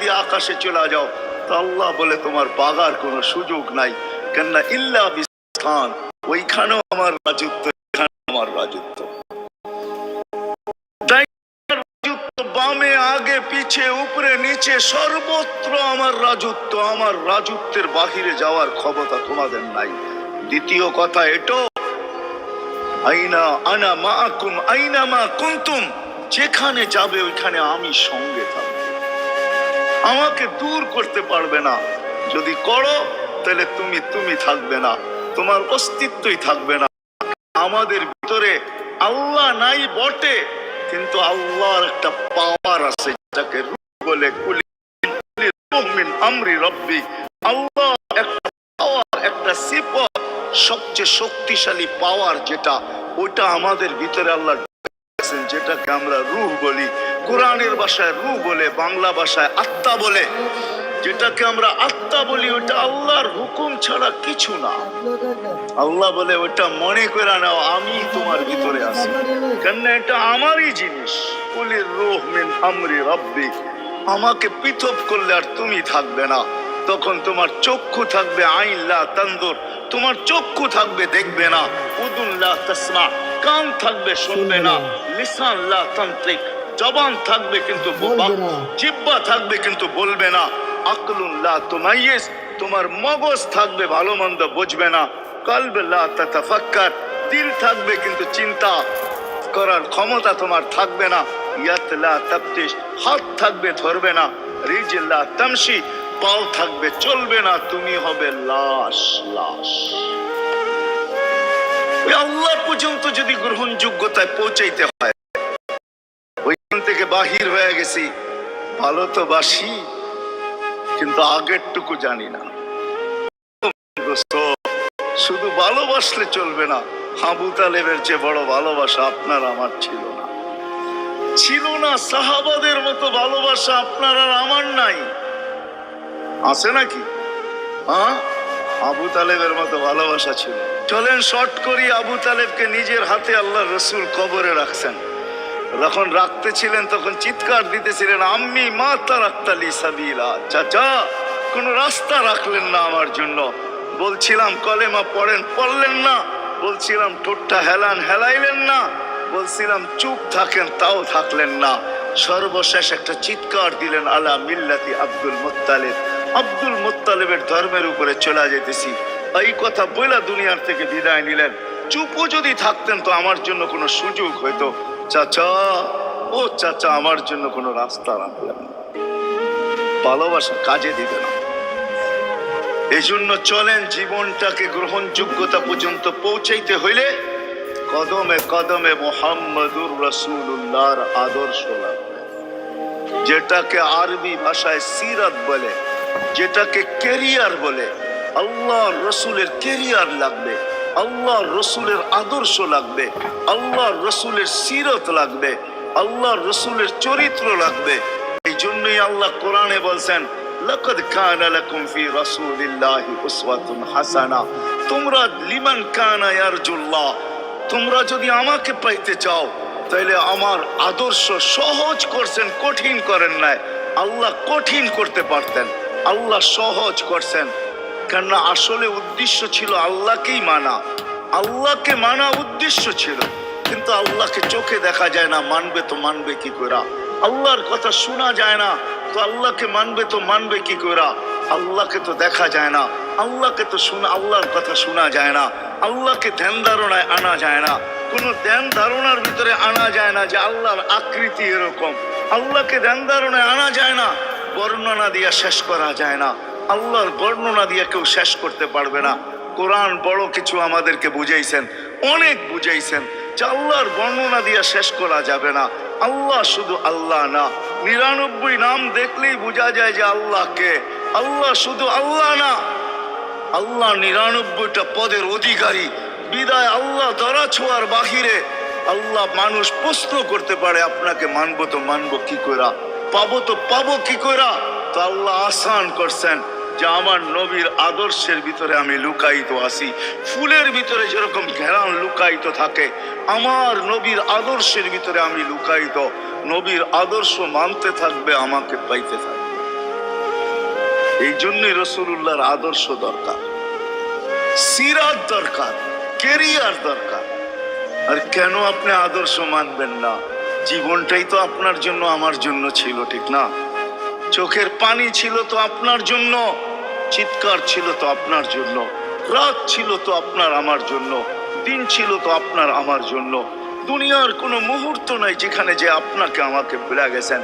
দিয়ে আকাশে চলে যাও, তো আল্লাহ বলে তোমার পাগার কোনো সুযোগ নাই, কেননা ইল্লা বিস্থান, ওইখানেও আমার রাজত্ব, এখানে আমার রাজত্ব। বামে আগে পিছে উপরে নিচে সর্বত্র আমার রাজত্ব, আমার রাজত্বের বাহিরে যাওয়ার ক্ষমতা তোমাদের নাই। দ্বিতীয় কথা এটো, আইনা আনা মাআকুম আইনা মা কুনতুম, যেখানে যাবে ওইখানে আমি সঙ্গে থাকবো, আমাকে দূর করতে পারবে না। যদি করো তাহলে তুমি থাকবে না, তোমার অস্তিত্বই থাকবে না। আমাদের ভিতরে আল্লাহ নাই বটে, কিন্তু আল্লাহর একটা পাওয়ার আছে, যেটাকে রূহ বলে, মিন আমরি রব্বি। আল্লাহ একটা পাওয়ার, একটা সিফত, সবচেয়ে শক্তিশালী পাওয়ার যেটা, ওইটা আমাদের ভিতরে আল্লাহ, যেটাকে আমরা রূহ বলি। কোরআনের ভাষায় রূহ বলে, বাংলা ভাষায় আত্মা বলে। যেটাকে আমরা আত্মা বলি ওটা আল্লাহর হুকুম ছাড়া কিছু না। আল্লাহ বলে ওটা মনে করে নাও আমি তোমার ভিতরে আছি, কেন এটা আমারই জিনিস। কুলির রূহ মিন আমরি রব্বি, আমাকে পৃথক করলে আর তুমি থাকবে না। তখন তোমার চক্ষু থাকবে আইন লা তানজুর, তোমার চক্ষু থাকবে দেখবে না। উযুন লা তাসমা, কান থাকবে শুনবে না। লিসান লা তানতিক, জবান থাকবে কিন্তু জিহ্বা থাকবে কিন্তু বলবে না। আকলুন লা তুমাইয়িজ, তোমার মগজ থাকবে ভালো মন্দ বুঝবে না। কলব লা তাতাফাক্কার, দিল থাকবে কিন্তু চিন্তা করার ক্ষমতা তোমার থাকবে না। ইয়াত লা তাফতিশ, হাত থাকবে ধরবে না। রিজল লা তামশি, পাও থাকবে চলবে না। তুমি হবে লাশ। আল্লাহ পর্যন্ত যদি গ্রহণযোগ্যতায় পৌঁছাইতে হয়, ওইখান থেকে বাহির হয়ে গেছি, ভালো তো বাসি কিন্তু আগেরটুকু জানি না। শুধু ভালোবাসলে চলবে না। আবু তালেবের চেয়ে বড় ভালোবাসা আপনার আমার ছিল না। সাহাবাদের মতো ভালোবাসা আপনার আর আমার নাই, আছে নাকি? হ্যাঁ, আবু তালেবের মতো ভালোবাসা ছিল। চলেন শর্ট করি। আবু তালেবকে নিজের হাতে আল্লাহ রসুল কবরে রাখছেন। যখন রাখতেছিলেন তখন চিৎকার দিতেছিলেন, আম্মি মা তারাক্তালি সাবিলা, চাচা কোন রাস্তা রাখলেন না আমার জন্য। বলছিলাম কলেমা পড়েন, পড়লেন না। বলছিলাম ঠোঁটটা হেলাইলেন না। বলছিলাম চুপ থাকেন, তাও থাকলেন না। সর্বশেষ একটা চিৎকার দিলেন, আলা মিল্লাতি আব্দুল মুত্তালিব, আব্দুল মুত্তালিবের ধর্মের উপরে চলে যেতেছি। এই কথা বইলা দুনিয়ার থেকে বিদায় নিলেন। চুপও যদি থাকতেন তো আমার জন্য কোনো সুযোগ হইতো। চাচা, ও চাচা, আমার জন্য কোনো রাস্তা রাখলেন না। ভালোবাসা কাজে দিবে না। এই জন্য চলেন, জীবনটাকে গ্রহণযোগ্যতা পর্যন্ত পৌঁছাইতে হইলে কদমে কদমে মুহাম্মদুর রাসূলুল্লাহর আদর্শ লাগবে, যেটাকে আরবি ভাষায় সিরাত বলে, যেটাকে ক্যারিয়ার বলে। আল্লাহর রসুলের ক্যারিয়ার লাগবে, আল্লাহর রসুলের আদর্শ লাগবে, আল্লাহর রসুলের সিরত লাগবে, আল্লাহর রসুলের চরিত্র লাগবে। এই জন্যই আল্লাহ কোরআনে বলছেন, লাকাদ কানা লাকুম ফি রাসূলিল্লাহি উসওয়াতুন হাসানাহ, তোমরা লিমান কানা ইয়ারজুল্লাহ, তোমরা যদি আমাকে পাইতে চাও তাহলে আমার আদর্শ সহজ করছেন, কঠিন করেন নাই। আল্লাহ কঠিন করতে পারতেন, আল্লাহ সহজ করছেন। কেননা আসলে উদ্দেশ্য ছিল আল্লাহকেই মানা, আল্লাহকে মানা উদ্দেশ্য ছিল। কিন্তু আল্লাহকে চোখে দেখা যায় না, মানবে তো মানবে কি করে? আল্লাহর কথা শোনা যায় না, তো আল্লাহকে মানবে তো মানবে কি করে? আল্লাহকে তো দেখা যায় না, আল্লাহকে তো আল্লাহর কথা শোনা যায় না, আল্লাহকে ধ্যান ধারণায় আনা যায় না, কোনো ধ্যান ধারণার ভিতরে আনা যায় না যে আল্লাহর আকৃতি এরকম। আল্লাহকে ধ্যান ধারণায় আনা যায় না, বর্ণনা দিয়া শেষ করা যায় না। আল্লাহর বর্ণনা দিয়ে কেউ শেষ করতে পারবে না। কোরআন বড় কিছু আমাদেরকে বুঝাইছেন, অনেক বুঝাইছেন যে আল্লাহর বর্ণনা দিয়ে শেষ করা যাবে না। আল্লাহ শুধু আল্লাহ না, 99 নাম দেখলেই বোঝা যায় যে আল্লাহকে। আল্লাহ শুধু আল্লাহ না, আল্লাহ 99টা পদের অধিকারী। বিদায় আল্লাহ ধরা ছোঁয়ার বাহিরে আল্লাহ মানুষ প্রশ্ন করতে পারে, আপনাকে মানবো তো মানবো কি কইরা, পাবো তো পাবো কি কইরা? তো আল্লাহ আসান করছেন যে আমার নবীর আদর্শের ভিতরে আমি লুকায়িত আছি। ফুলের ভিতরে যেরকম ঘেরান লুকায়িত থাকে, আমার নবীর আদর্শের ভিতরে আমি লুকায়িত। নবীর আদর্শ মানতে থাকবে, আমাকে পাইতে থাকবে। এই জন্যই রাসূলুল্লাহর আদর্শ দরকার, সিরাত দরকার, কেরিয়ার দরকার। আর কেন আপনি আদর্শ মানবেন না? জীবনটাই তো আপনার জন্য আমার জন্য ছিল, ঠিক না? চোখের পানি ছিল তো আপনার জন্য, চিৎকার ছিল তো আপনার জন্য, রাত ছিল তো আপনার আমার জন্য, দিন ছিল তো আপনার আমার জন্য। দুনিয়ার কোনো মুহূর্ত নাই যেখানে যে আপনাকে আমাকে ভুলে গেছেন,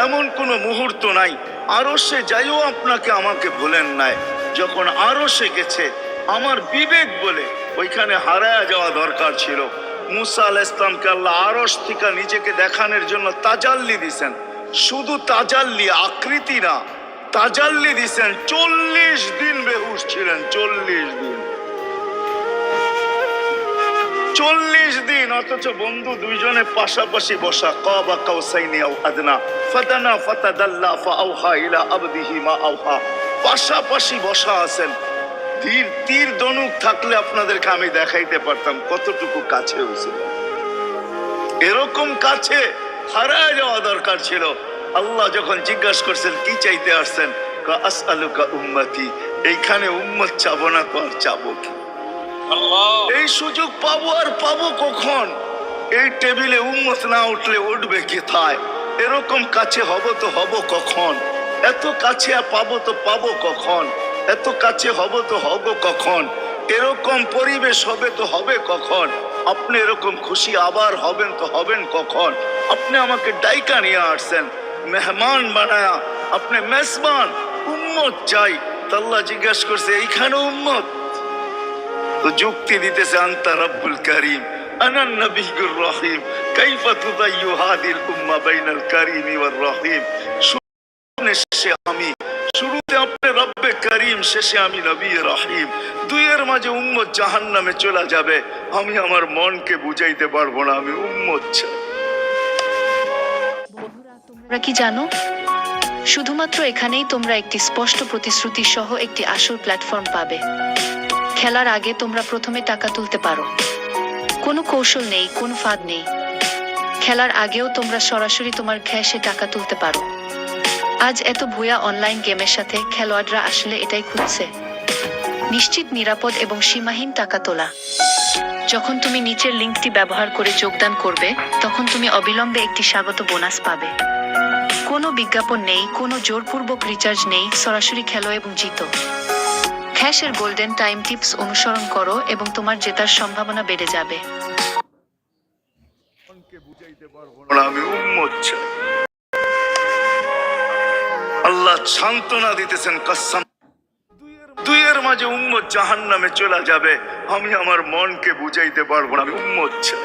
এমন কোনো মুহূর্ত নাই। আরশে যাইও আপনাকে আমাকে ভুলেন নাই। যখন আরশে গেছে আমার বিবেক বলে ওইখানে হারায় যাওয়া দরকার ছিল। মুসা আলাইহিস সালামকে আল্লাহ আরশ থেকে নিজেকে দেখানোর জন্য তাজাল্লি দিছেন। শুধু তাজাল্লি, আকৃতি না, তাজাল্লি দিছেন। 40 দিন বেহুশ ছিলেন, 40 দিন, 40 দিন। অথচ বন্ধু দুইজনে পাশাপাশি বসা, কাবা কাউসাইনি আও আদনা ফাদানা ফাতাদাল্লা ফাআওহা ইলা আবদিহি মা আওহা, পাশাপাশি বসা আছেন। তীর ধনুক থাকলে আপনাদেরকে আমি দেখাইতে পারতাম কতটুকু কাছে হয়েছিল। এরকম কাছে হারায় যাওয়া দরকার ছিল। আল্লাহ যখন জিজ্ঞাসা করছেন কি চাইতে আসছেন, আসআলুকা উম্মতি, এইখানে উম্মত চাবো না তো আর চাবো কি? এই সুযোগ পাবো আর পাবো কখন? এই টেবিলে উম্মত না উঠলে উঠবে কোথায়? এরকম কাছে হব তো হব কখন? এত কাছে পাবো তো পাবো কখন? এত কাছে হব তো হব কখন? এরকম পরিবেশ হবে তো হবে কখন? আপনি এরকম খুশি আবার হবেন তো হবেন কখন? আপনি আমাকে ডাইকা নিয়ে আসছেন, মেহমান বানায়া, আপনি মেজবান, উম্মত চাই। আল্লাহ জিজ্ঞাসা করছে এইখানে উম্মত? তো যুক্তি দিতেছে আনতা রব্বুল কারীম আনা নবিয়্যুর রহিম কাইফা তুদাইয়ু হাদিল উম্মাহ বাইনাল কারীমি ওয়ার রহিম। শেষে আমি, শুরুতে আপনি রব্বে কারীম, শেষে আমি নবী রহিম। দুইয়ের মাঝে উম্মত জাহান্নামে চলে যাবে, আমি আমার মনকে বুঝাইতে পারবো না আমি উম্মত চাই। তোমরা কি জানো, শুধুমাত্র এখানেই তোমরা একটি স্পষ্ট প্রতিশ্রুতি সহ একটি আসল প্ল্যাটফর্ম পাবে। খেলার আগে তোমরা প্রথমে টাকা তুলতে পারো, কোনো কৌশল নেই, কোনো ফাঁদ নেই। খেলার আগেও তোমরা সরাসরি তোমার ক্যাশে টাকা তুলতে পারো। আজ এত ভুয়া অনলাইন গেমের সাথে খেলোয়াড়রা আসলে এটাই খুঁজছে, নিশ্চিত, নিরাপদ এবং সীমাহীন টাকা তোলা। যখন তুমি নিচের লিঙ্কটি ব্যবহার করে যোগদান করবে, তখন তুমি অবিলম্বে একটি স্বাগত বোনাস পাবে। কোনো বিজ্ঞাপন নেই, কোনো জোরপূর্বক রিচার্জ নেই, সরাসরি খেলো এবং জিতো। ক্যাশের গোল্ডেন টাইম টিপস অনুসরণ করো এবং তোমার জেতার সম্ভাবনা বেড়ে যাবে। আমি উম্মত চাই। আল্লাহ সান্ত্বনা দিতেছেন, কসম, দুইয়ের মাঝে উম্মত জাহান্নামে চলে যাবে, আমি আমার মনকে বুঝাইতে পারবো না আমি উম্মত চাই।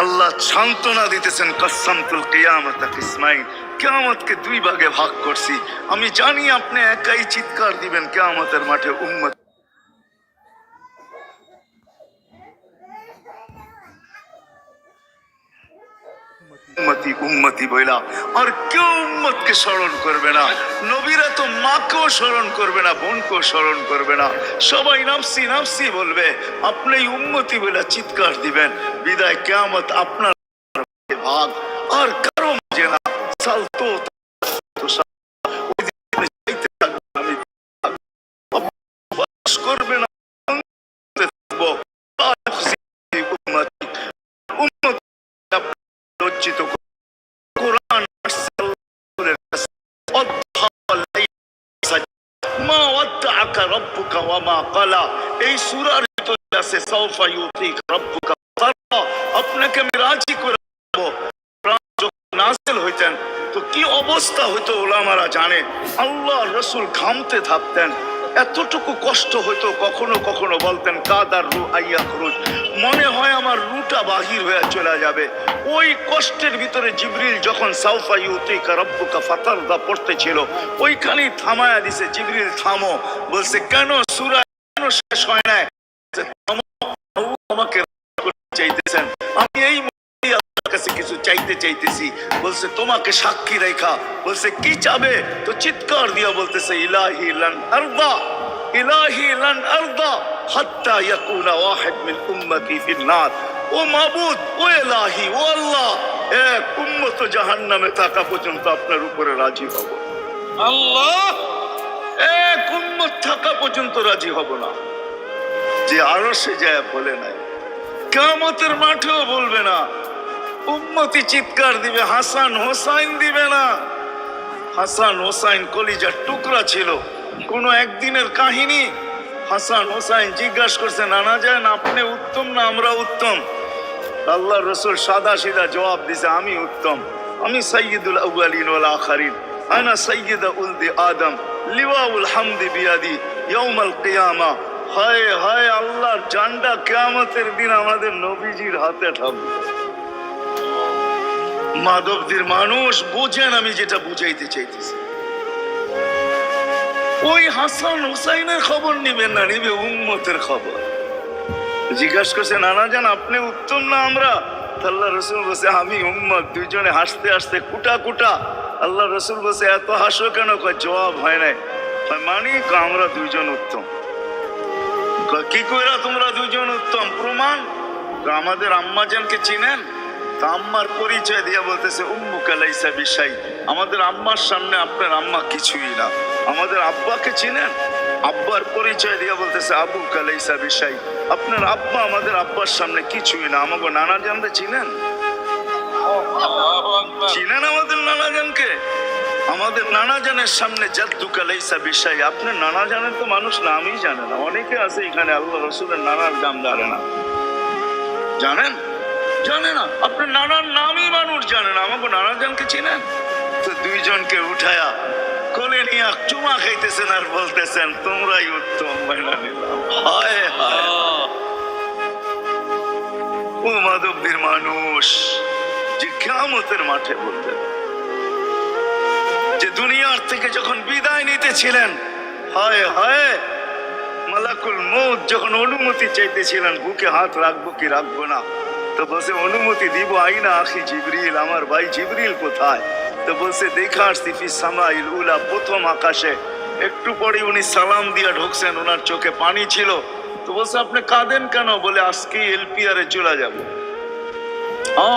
আল্লাহ সান্ত্বনা দিতেছেন, কসসামতুল কিয়ামাতা কিসমাইন, কিয়ামতকে দুই ভাগে ভাগ করছি। আমি জানি আপনি একাই চিৎকার দিবেন কিয়ামতের মাঠে উম্মত উম্মতি উম্মতি বইলা, আর কেউ উম্মতকে স্মরণ করবে না। নবীরা তো মাকেও স্মরণ করবে না, বোনকেও স্মরণ করবে না, সবাই নাফসি নাফসি বলবে। আপনি উম্মতি বইলা চিৎকার দিবেন, বিদায় কিয়ামত আপনার ভাগ আর কারো মাঝে না। সালতো করবে না, লজ্জিত। কোরআন মা ওয়াদ্দাআকা রাব্বুকা ওয়া মা ক্বালা, এই সূরার ভিতরে আছে সাওফা ইউতিকা রাব্বুকা ফারদা, আপনাকে আমি রাজি করে দেব। যখন নাযিল হইতেন তো কি অবস্থা হইতো উলামারা জানে। আল্লাহ রাসূল ঘামতে থাকতেন, এতটুকু কষ্ট হইতো, কখনো কখনো বলতেন কাদার রু আইয়া খরুজ, মনে হয় আমার রুটা বাহির হয়ে চলে যাবে। ওই কষ্টের ভিতরে জিবরিল যখন সাওফা ইউতিকা রাব্বুকা ফাতারদা পড়তেছিল, ওইখানেই থামায়া দিছে, জিবরিল থামো। বলছে কেন, সূরা কেন শেষ হয় না? আমাকে চাইতেছেন, আমি এই কাছে কিছু চাইতে চাইতেছি। বলছে তোমাকে সাক্ষী রেখা। বলছে কি চাবে? তো চিৎকার দিয়া বলতেছে ইলাহি লান আরদা, ইলাহি লান আরদা হাত্তা ইয়াকুনা ওয়াহিদ মিন উম্মতি ফিন নার। ও মাবুদ, ও ইলাহি, ও আল্লাহ, এক উম্মত জাহান্নামে থাকা পর্যন্ত আপনার উপরে রাজি হব। আল্লাহ এক উম্মত থাকা পর্যন্ত রাজি হব না যে আরশে যায় বলে নাই, কিয়ামতের মাঠেও বলবে না। উম্মতি চিৎকার দিবে, হাসান হোসাইন দিবে না। হাসান হোসাইন কলিজার টুকরা ছিল, কোনো একদিনের কাহিনী। হাসান হোসাইন জিজ্ঞাসা করছে, নানা যান আপনি উত্তম না আমরা উত্তম? আল্লাহ রসুল সাদা সিধা জবাব দিছে, আমি উত্তম, আমি সাইয়্যিদুল আউয়ালিন ওয়াল আখিরিন, আনা সাইয়্যিদু উলদি আদম, লিওয়াউল হামদি বিয়াদি ইয়াউমাল কিয়ামা। হায় হায়, আল্লাহর জান্ডা কিয়ামতের দিন আমাদের নবীজির হাতে থাকবে। মাধবদীর মানুষ বোঝেন আমি যেটা বুঝাইতে চাইতেছি। ওই হাসান হুসাইনের খবর নিবেন না, নিবে উম্মতের খবর। জিজ্ঞাসা করছে, নানা জান আপনি উত্তম না আমরা? আল্লাহ রসুল বলছে, আমি উম্মত। দুইজনে হাসতে হাসতে কুটা কুটা। আল্লাহ রসুল বলছে, এত হাসো কেন? জবাব হয় নাই। মানি আমরা দুইজন উত্তম। কি কইরা তোমরা দুইজন উত্তম? প্রমাণ। আমাদের আম্মা জানকে চিনেন? তা আম্মার পরিচয় দিয়া বলতেছে, উম্মুকা লাইসা বিশাই। আমাদের আম্মার সামনে আপনার আম্মা কিছুই না। আমাদের আব্বাকে চিনেন? আব্বার পরিচয় দিয়া বলতেছে, আবুকা লাইসা বিশাই। আপনার আব্বা আমাদের আব্বার সামনে কিছুই না। আমাকে নানা জানতে চিনেন? চিনেন আমাদের নানা জানকে? আমাদের নানা জানের সামনে জাদ্দুকা লাইসা বিশাই। আপনার নানা জানের তো মানুষ নামই জানে না। অনেকে আছে এখানে আল্লাহ রসুলের নানার নাম জানে না। জানেন? জানে না। আপনার নানার নামই মানুষ জানে না। আমাকে নানা জানকে চিনেন? তো দুইজনকে উঠায়া কোলে নিয়ে চুমা খাইতেছেন আর বলতেছেন, তোমরাই উত্তম। মাইনা নিলাম। হায় হায়, ও মাধবদীর মানুষ যে কিয়ামতের মাঠে বলবেন, যে দুনিয়ার থেকে যখন বিদায় নিতেছিলেন, হায় হায়, মালাকুল মউত যখন অনুমতি চাইতেছিলেন বুকে হাত রাখবো কি রাখবো না, তো বলছে অনুমতি দিব। আইনা আখি জিবরিল, আমার ভাই জিবরিল কোথায়? তো বলছে, দেখা আসছি ফি সামাইল উলা, প্রথম আকাশে। একটু পরে উনি সালাম দিয়া ঢুকছেন, ওনার চোখে পানি ছিল। তো বলছে, আপনি কাঁদেন কেন? বলে, আজকে এলপিআরে চলে যাব,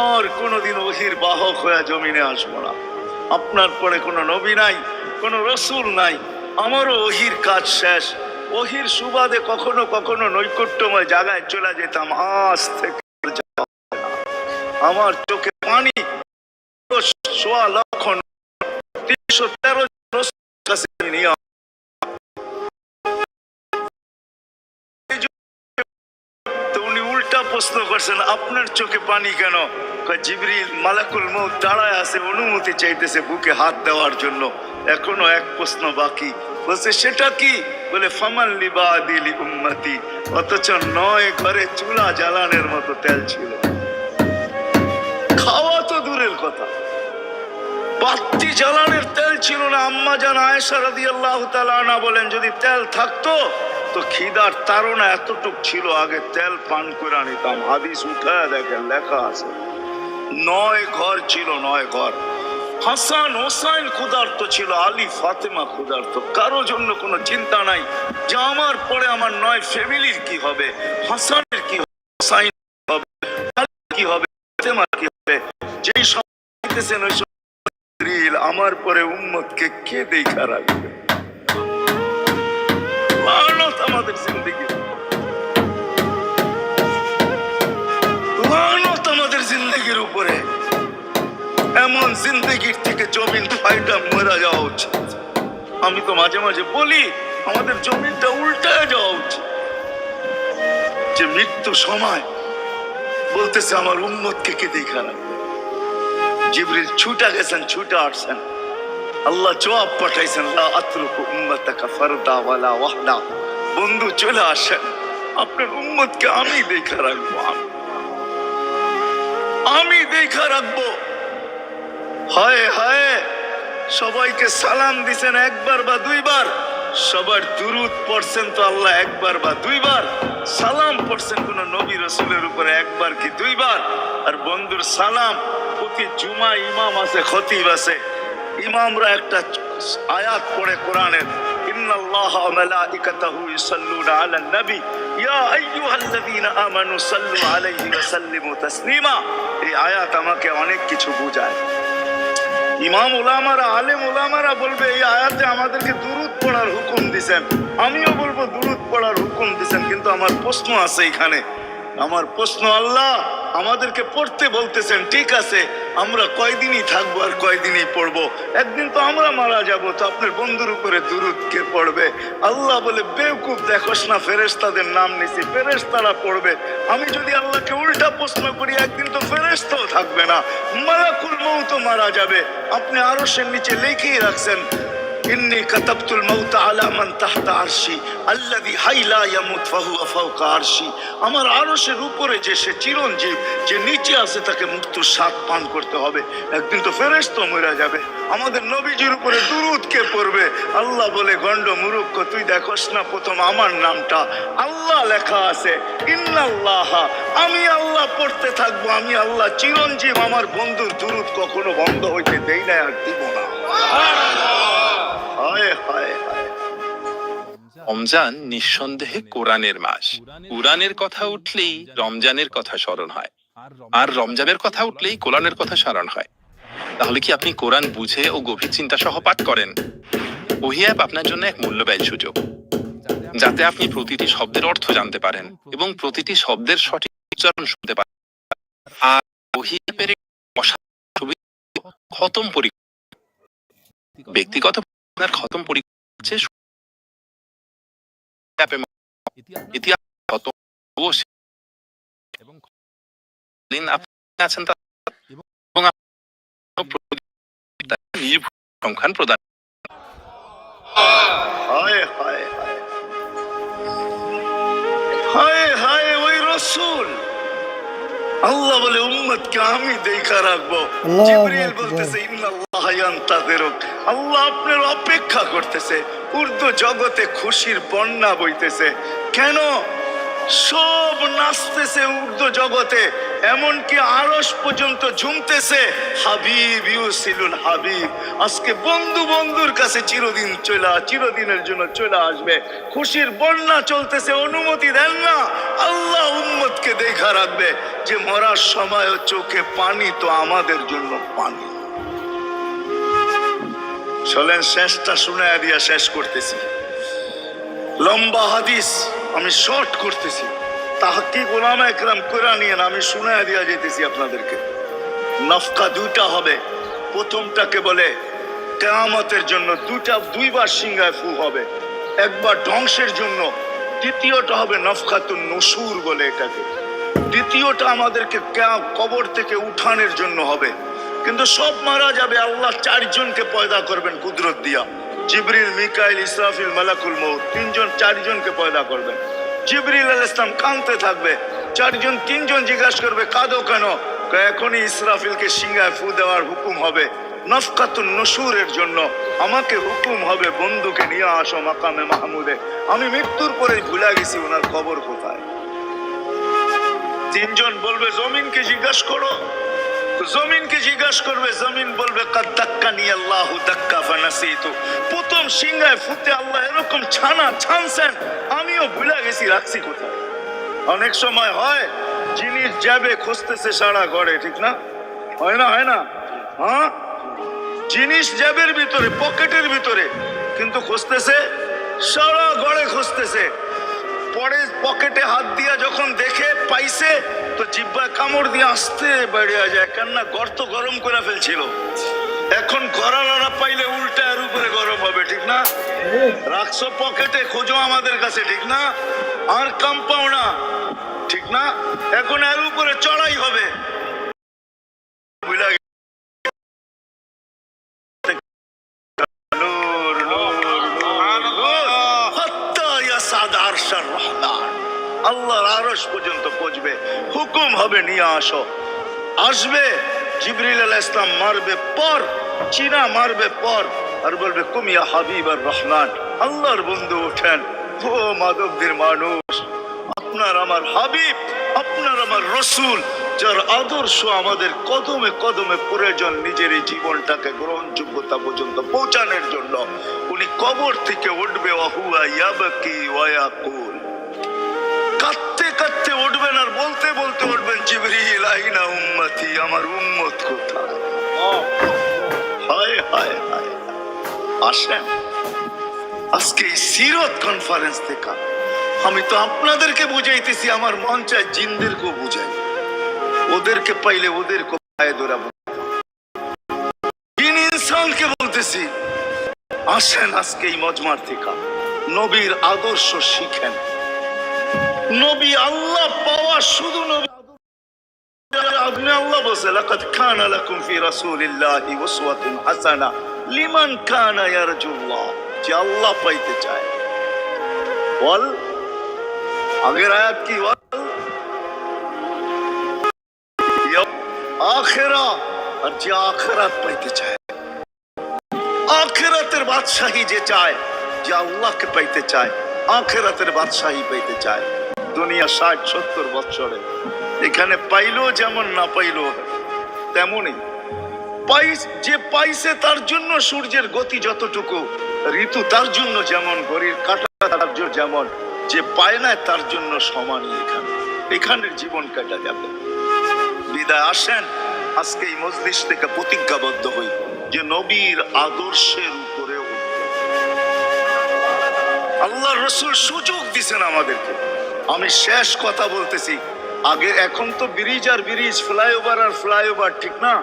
আর কোনোদিন ওহির বাহক হয়ে জমিনে আসবো না। আপনার পরে কোনো নবী নাই, কোনো রসুল নাই, আমারও ওহির কাজ শেষ। ওহির সুবাদে কখনো কখনো নৈকট্যময় জায়গায় চলে যেতাম, আজ থেকে আমার চোখে পানি। 313 উনি উল্টা প্রশ্ন করছেন, আপনার চোখে পানি কেন? জিবরিল মালাকুল মউত দাঁড়ায় আছে, অনুমতি চাইতেছে বুকে হাত দেওয়ার জন্য। এখনো এক প্রশ্ন বাকি। বলছে, সেটা কি? বলে, ফামান লিবাদি লি উম্মতি। অথচ 9 ঘরে চুলা জ্বালানোর মতো তেল ছিল। খাওয়া তো দূরের কথা, বাতি জ্বালানোর তেল ছিল না। আম্মা জান আয়েশা রাদিয়াল্লাহু তাআলা আনহা বলেন, যদি তেল থাকতো তো খিদার তাড়না এতটুক ছিল, আগে তেল পান করে নিতাম। হাদিস উঠায় দেখেন, লেখা আছে 9 ঘর ছিল, 9 ঘর। হাসান হোসাইন ক্ষুধার্ত ছিল, আলী ফাতেমা ক্ষুধার্ত। কারো জন্য কোনো চিন্তা নাই যে আমার পরে আমার 9 ফ্যামিলির কি হবে, হাসানের কি হবে, হোসাইন হবে, আলী কি হবে, ফাতেমা কি হবে। যেই সব দিতেছেন ওই সব, আমার পরে উম্মতকে কে দেখা রাখবে? লানত আমাদের জিন্দেগি, লানত আমাদের জিন্দেগির উপরে। এমন জিন্দেগির থেকে জমিন ফাইটা মরা যাওয়া উচিত। আমি তো মাঝে মাঝে বলি, আমাদের জমিনটা উল্টায় যাওয়া উচিত। যে মৃত্যু সময় বলতেছে, আমার উম্মতকে কে দেখা রাখবে? জিবরিল ছুটা গেছেন, ছুটা আসছেন। আল্লাহ জবাব পাঠাইছেন, লা আতরুকু উম্মাতাকা ফারদা ওয়ালা ওয়াহদা। বন্ধু চলে আসেন, আপনার উম্মতকে আমি দেখা রাখবো, আমি দেখা রাখবো। হায় হায়, সবাইকে সালাম দিছেন একবার বা দুইবার, সবার দুরুদ পড়ছেন তো আল্লাহ একবার বা দুইবার, সালাম পড়ছেন কোন নবী রাসূলের উপরে একবার কি দুইবার। আর বন্ধুর সালাম প্রতি জুমা ইমাম আছে, খতিব আছে, ইমামরা একটা আয়াত পড়ে কোরআনের, ইন্নাল্লাহা ওয়া মালাইকাতাহু ইউসাল্লুনা আলান নবী ইয়া আইয়ুহাল্লাযীনা আমানু সাল্লু আলাইহি ওয়া সাল্লিমু তাসলিমা। এই আয়াত আমাকে অনেক কিছু বোঝায়। ইমাম উলামারা আলেম উলামারা বলবে এই আয়াতে আমাদেরকে দুরূদ পড়ার হুকুম দিবেন, আমিও বলবো দুরূদ পড়ার হুকুম দিবেন, কিন্তু আমার প্রশ্ন আছে এখানে। আমার প্রশ্ন, আল্লাহ আমাদেরকে পড়তে বলতেছেন, ঠিক আছে, আমরা কয়দিনই থাকবো আর কয়দিনই পড়বো? একদিন তো আমরা মারা যাব, তো আপনার বন্ধুর উপরে দুরূদ কে পড়বে? আল্লাহ বলে, বেওকুফ, দেখোস না ফেরেশতাদের নাম নিছি, ফেরেশতারা পড়বে। আমি যদি আল্লাহকে উল্টা প্রশ্ন করি, একদিন তো ফেরেশতাও থাকবে না, মালাকুল মউত মারা যাবে। আপনি আরশের নিচে লিখেই রাখছেন, ইন্নী কাতাবতুল মাউত আলা মান তাহতা আরশি আল্লাযী হাই লা ইয়ামুত ফাহুয়া ফাওকা আরশি। আমার আরশের উপরে যে সে চিরঞ্জীব, যে নিচে আছে, তাকে মৃত্যুর স্বাদ পান করতে হবে। একদিন তো ফেরেশতা মরে যাবে, আমাদের নবীজির উপরে দুরূদ কে পড়বে? আল্লাহ বলে, গন্ড মূর্খ, তুই দেখোস না প্রথম আমার নামটা আল্লাহ লেখা আছে, ইন্নাল্লাহ, আমি আল্লাহ পড়তে থাকবো, আমি আল্লাহ চিরঞ্জীব, আমার বন্ধুর দুরূদ কখনো বন্ধ হইতে দেই না, আর দিব না। হায় হায় হায়। রমজান নিঃসন্দেহে কোরআনের মাস। কোরআনের কথা উঠলেই রমজানের কথা স্মরণ হয়, আর রমজানের কথা উঠলেই কোরআনের কথা স্মরণ হয়। তাহলে কি আপনি কোরআন বুঝে ও গভীর চিন্তা সহ পাঠ করেন? ওহী অ্যাপ আপনার জন্য এক মূল্যবান সুযোগ, যাতে আপনি প্রতিটি শব্দের অর্থ জানতে পারেন এবং প্রতিটি শব্দের সঠিক উচ্চারণ শুনতে পারেন। আর ওহী অ্যাপের খতম পরীক্ষা, ব্যক্তিগত আপনার খতম পরীক্ষা ইতিহাস খতম এবং আছেন এবং সংখ্যান প্রদান। হায় হায় হায় হায় হায়, ওই রাসূল। আল্লাহ বলে, উম্মতকে আমি দেখা রাখবো। জিবরিল বলতেছে, ইন্নাল্লাহ ইয়ান্তাযিরুক, আল্লাহ আপনার অপেক্ষা করতেছে। উর্দু জগতে খুশির বন্যা বইতেছে। কেন? সব নাচতেছে উর্দু জগতে, এমনকি আরশ পর্যন্ত ঝুমতেছে। হাবিব ইউসিলুল হাবিব, আজকে বন্ধু বন্ধুর কাছে চিরদিনের জন্য চলে আসবে। খুশির বন্যা চলতেছে, অনুমতি দেন না। আল্লাহ উম্মতকে দেখা রাখবে যে মরার সময় চোখে পানি তো আমাদের জন্য পানি। চলেন শেষটা শুনে দিয়া শেষ করতেছি। লম্বা হাদিস আমি শর্ট করতেছি, তাহকিক উলামা ইকরাম করে নিয়েন, আমি শুনে দিয়া যেতেছি আপনাদেরকে। নফকা দুইটা হবে। প্রথমটাকে বলে কিয়ামতের জন্য, দুইবার সিংহায় ফু হবে, একবার ধ্বংসের জন্য, দ্বিতীয়টা হবে নফকাতুন নুশুর বলে এটাকে। দ্বিতীয়টা আমাদেরকে কবর থেকে উঠানোর জন্য হবে। কিন্তু সব মারা যাবে, আল্লাহ চারজনকে পয়দা করবেন কুদরত দিয়া। জিবরিল, মিকাইল, ইসরাফিল, মালাকুল মউত, চারজনকে পয়দা করবেন। জিবরিল আলাইহিস সালাম কাঁদতে থাকবে, তিনজন জিজ্ঞাসা করবে, কাঁদো কেন? এখনই ইসরাফিলকে সিংহায় ফু দেওয়ার হুকুম হবে, নফকাতুন নুশুরের জন্য। আমাকে হুকুম হবে, বন্ধুকে নিয়ে আসো মাকামে মাহমুদে। আমি মৃত্যুর পরে ভুলে গেছি ওনার কবর কোথায়। তিনজন বলবে, জমিনকে জিজ্ঞাসা করো। জমিনকে জিজ্ঞাসা করবে, জমিন বলবে, কাদ দাক্কানি আল্লাহু দাক্কা ফানাসিতু। প্রথম সিংহায় ফুতে আল্লাহ এরকম ছানছেন, আমিও ভুলে গেছি রাখছি কোথায়। অনেক সময় হয় জিনিস যাবে খুঁজতেছে সারা ঘরে, ঠিক না? হয় না? হয় না? হ্যাঁ, জিনিস জ্যাবের ভিতরে, পকেটের ভিতরে, কিন্তু খুঁজতেছে সারা ঘরে খুঁজতেছে। পরে পকেটে হাত দিয়া যখন দেখে পাইছে, তো জিহ্বায় কামড় দিয়ে আসতে বেরিয়ে যায়, কেননা গর্ত গরম করে ফেলছিল। এখন গড়ালড়া পাইলে উল্টা এর উপরে গরম হবে, ঠিক না? রাখছো পকেটে, খোঁজো আমাদের কাছে, ঠিক না? আর কাম পাও না, ঠিক না? এখন এর উপরে চড়াই হবে। আল্লাহর আরশ পর্যন্ত পৌঁছবে, হুকুম হবে নিয়ে আসো। আসবে জিবরিল আলাইহিস সালাম, মারবে পর, চিনা মারবে পর, আর বলবে, কুম ইয়া হাবিবার রহমান, আল্লাহর বন্ধু ওঠেন। ও মাধবদের মানুষ, আপনার আমার হাবিব, আপনার আমার রসুল, যার আদর্শ আমাদের কদমে কদমে প্রয়োজন নিজের এই জীবনটাকে গ্রহণযোগ্যতা পর্যন্ত পৌঁছানোর জন্য, উনি কবর থেকে উঠবে। ওয়াহুয়া ইয়াবকি ওয়া ইয়াকুল, কাঁদতে কাঁদতে উঠবেন আর বলতে বলতে উঠবেন, জিবরিল আইনা উম্মতি, আমার উম্মত কোথায়? হায় হায়। আসেন আজকে এই সিরত কনফারেন্স থেকে আমি তো আপনাদেরকে বুঝাইতেছি, আমার মন চায় জিনদেরকেও বুঝাই, ওদেরকে পাইলে ওদেরকে পায়ে ধরা জিন ইনসানকে বলতেছি, আসেন আজকে এই মজমার থেকে নবীর আদর্শ শিখেন। নবী আল্লাহ পাওয়া শুধু নবী, আপনি আল্লাহ বলছে লাকাদ কানা লাকুম ফি রাসূলিল্লাহি উসওয়াতুন হাসানাহ লিমান কানা ইয়ারজুল্লাহ, যে আল্লাহ পাইতে চায়। বল আগের আয়াত কি বল? আখিরা, আর যে আখিরাত পাইতে চায়, আখিরাতের বাদশাহী যে চায়, যে আল্লাহকে পাইতে চায়, আখিরাতের বাদশাহী পাইতে চায়। দুনিয়া 60-70 বছরে এখানে পাইলো যেমন, না পাইলো তেমনই। যে পাইছে তার জন্য সূর্যের গতি যতটুকু, ঋতু তার জন্য যেমন, ঘড়ির কাঁটা তার জন্য যেমন, যে পায় না তার জন্য সমানই। এখানের জীবন কাটা যাবে। বিদায় আসেন আজকে এই মজলিস থেকে প্রতিজ্ঞাবদ্ধ হই যে নবীর আদর্শের উপরে আল্লাহ রসুল সুযোগ দিছেন আমাদেরকে। আমি শেষ কথা বলতেছি, আগে এখন তো ব্রিজ আর ব্রিজ, ফ্লাইওভার আর ফ্লাইওভার, ঠিক না?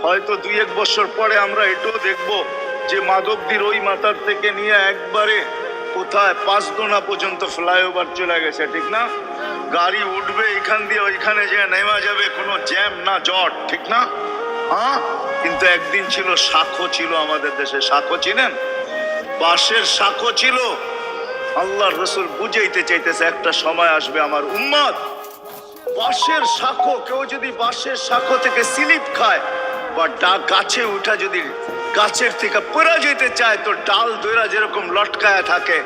হয়তো 2-1 বছর পরে আমরা এটাও দেখব যে মাধবদীর ওই মাথার থেকে নিয়ে একবারে কোথায় পাঁচদোনা পর্যন্ত ফ্লাইওভার চলে গেছে, ঠিক না? গাড়ি উঠবে এখান দিয়ে ওইখানে যে নেমা যাবে, কোনো জ্যাম না জট, ঠিক না? হ্যাঁ, কিন্তু একদিন ছিল শাখো, ছিল আমাদের দেশে শাখো, চিনেন? বাঁশের শাখো ছিল। আল্লাহর রাসূল বুঝাইতে চাইতেছে একটা সময় আসবে আমার উম্মত বাঁশের শাখো, কেউ যদি বাঁশের শাখো থেকে স্লিপ খায় বা গাছে উঠা যদি গাছের থেকে পড়ে যেতে চায়, তো ডাল ধরা যেরকম লটকায়া থাকে,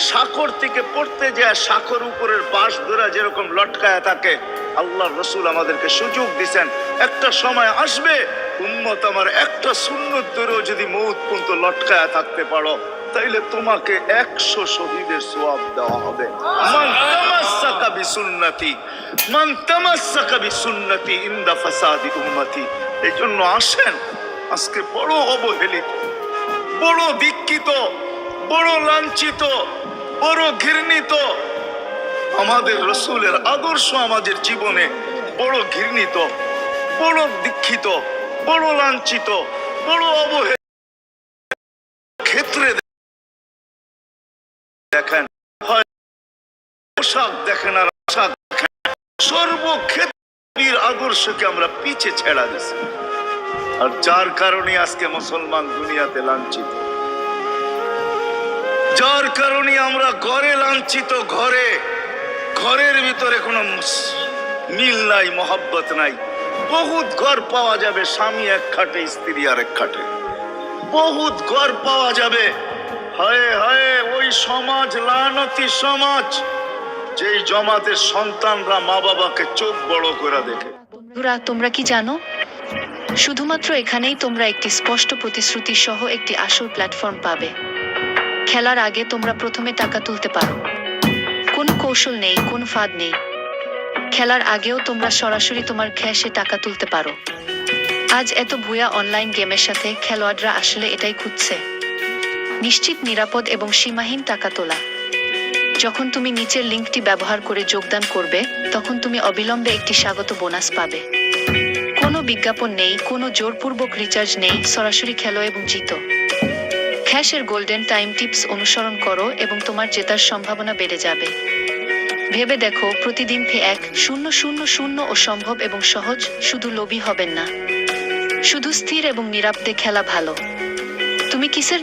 শাখর থেকে পড়তে যায় শাখর উপরের বাঁশ ধরা যেরকম লটকায়া থাকে। আল্লাহর রাসূল আমাদেরকে সুযোগ দিবেন, একটা সময় আসবে উম্মত আমার একটা সুন্নত ধরেও যদি মউত পর্যন্ত লটকায়া থাকতে পারো, তাইলে তোমাকে 100 শহীদের সওয়াব দেওয়া হবে। মান তামাসসাকা বিসুন্নতি, মান তামাসসাকা বিসুন্নতি ইনদা ফাসাদি উম্মতি। এই জন্য আসেন আজকে বড় অবহেলিত, বড় দীক্ষিত, বড় লাঞ্ছিত, বড় ঘৃণিত আমাদের রাসূলের আদর্শ আমাদের জীবনে, বড় ঘৃণিত, বড় দীক্ষিত, বড় লাঞ্ছিত, বড় অবহেলিত ক্ষেত্রে দেখেন, হয় পোশাক দেখেন আর আশা দেখেন, সর্বক্ষেত্রের আদর্শকে আমরা পিছে ছেড়া দিছি। আর যার কারণে আজকে মুসলমান দুনিয়াতে লাঞ্ছিত, যার কারণে আমরা ঘরে লাঞ্ছিত, ঘরের ভিতরে কোনো মিল নাই, মহব্বত নাই। বহুত ঘর পাওয়া যাবে স্বামী এক খাটে, স্ত্রী আর এক খাটে, বহুত ঘর পাওয়া যাবে। হায় হায়, ওই সমাজ লানতি সমাজ, যেই জমাতের সন্তানরা মা বাবাকে চোখ বড় করে দেখে। বন্ধুরা, তোমরা কি জানো, শুধুমাত্র এখানেই তোমরা একটি স্পষ্ট প্রতিশ্রুতি সহ একটি আসল প্ল্যাটফর্ম পাবে। খেলার আগে তোমরা প্রথমে টাকা তুলতে পারো, কোনো কৌশল নেই, কোনো ফাঁদ নেই। খেলার আগেও তোমরা সরাসরি তোমার ক্যাশে টাকা তুলতে পারো। আজ এত ভুয়া অনলাইন গেমের সাথে খেলোয়াড়রা আসলে এটাই খুঁজছে, নিশ্চিত, নিরাপদ এবং সীমাহীন টাকা তোলা। যখন তুমি নিচের লিঙ্কটি ব্যবহার করে যোগদান করবে, তখন তুমি অবিলম্বে একটি স্বাগত বোনাস পাবে। কোনো বিজ্ঞাপন নেই, কোনো জোরপূর্বক রিচার্জ নেই, সরাসরি খেলো এবং জিতো। ক্যাশের গোল্ডেন টাইম টিপস অনুসরণ করো এবং তোমার জেতার সম্ভাবনা বেড়ে যাবে। ভেবে দেখো, প্রতিদিন 1-0-0-0 ও সম্ভব এবং সহজ। শুধু লোভী হবেন না, শুধু স্থির এবং নিরাপদে খেলা ভালো। তুমি কিসের